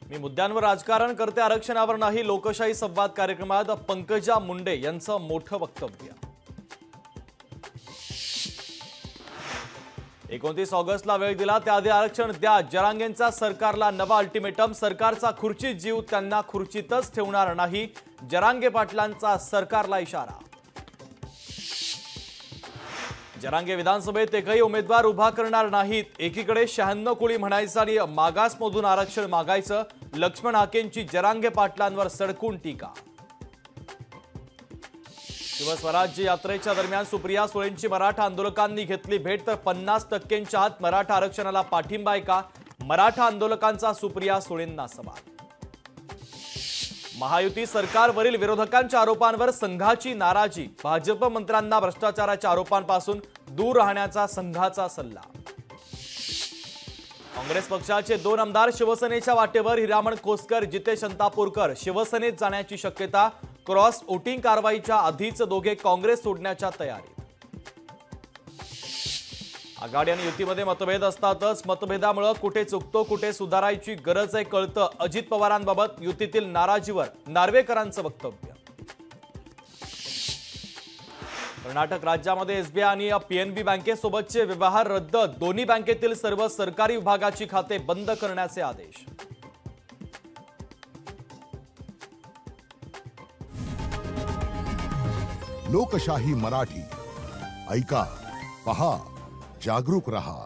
मी मुद्द्यांवर राजकारण करते, आरक्षणावर नाही। लोकशाही संवाद कार्यक्रमात पंकजा मुंडे यांचं मोठं वक्तव्य। 29 ऑगस्टला वेळ दिला, त्याआधी आरक्षण द्या। जरांगेंचा सरकारला नवा अल्टिमेटम। सरकारचा खुर्चीत जीव, त्यांना खुर्चीतच ठेवणार नाही। जरांगे पाटलांचा सरकारला इशारा। जरांगे विधानसभेत एकही उमेदवार उभा करणार नाहीत। एकीकडे 96 कुळी म्हणायचं आणि मागासमधून आरक्षण मागायचं। लक्ष्मण हाकेंची जरांगे पाटलांवर सडकून टीका। शिवस्वराज्य यात्रेच्या दरम्यान सुप्रिया सुळेंची मराठा आंदोलकांनी घेतली भेट, तर 50%च्या आत मराठा आरक्षणाला पाठिंबा आहे का? मराठा आंदोलकांचा सुप्रिया सुळेंना सवाल। महायुती सरकारवरील विरोधकांच्या आरोपांवर संघाची नाराजी। भाजप मंत्र्यांना भ्रष्टाचाराच्या आरोपांपासून दूर राहण्याचा संघाचा सल्ला। काँग्रेस पक्षाचे 2 आमदार शिवसेनेच्या वाटेवर। हिरामण खोसकर, जितेश अंतापूरकर शिवसेनेत जाण्याची शक्यता। क्रॉस वोटिंग कारवाईच्या आधीच दोघे काँग्रेस सोडण्याच्या तयारीत। आघाडी आणि युतीमध्ये मतभेद असतातच, मतभेदामुळे कुठे चुकतो, कुठे सुधारायची गरज आहे कळतं। अजित पवारांबाबत युतीतील नाराजीवर नार्वेकरांचं वक्तव्य। कर्नाटक राज्यामध्ये एसबीआय आणि पीएनबी बँकेसोबतचे व्यवहार रद्द। दोन्ही बँकेतील सर्व सरकारी विभागाची खाते बंद करण्याचे आदेश। लोकशाही मराठी ऐका, पहा, जागरूक रहा।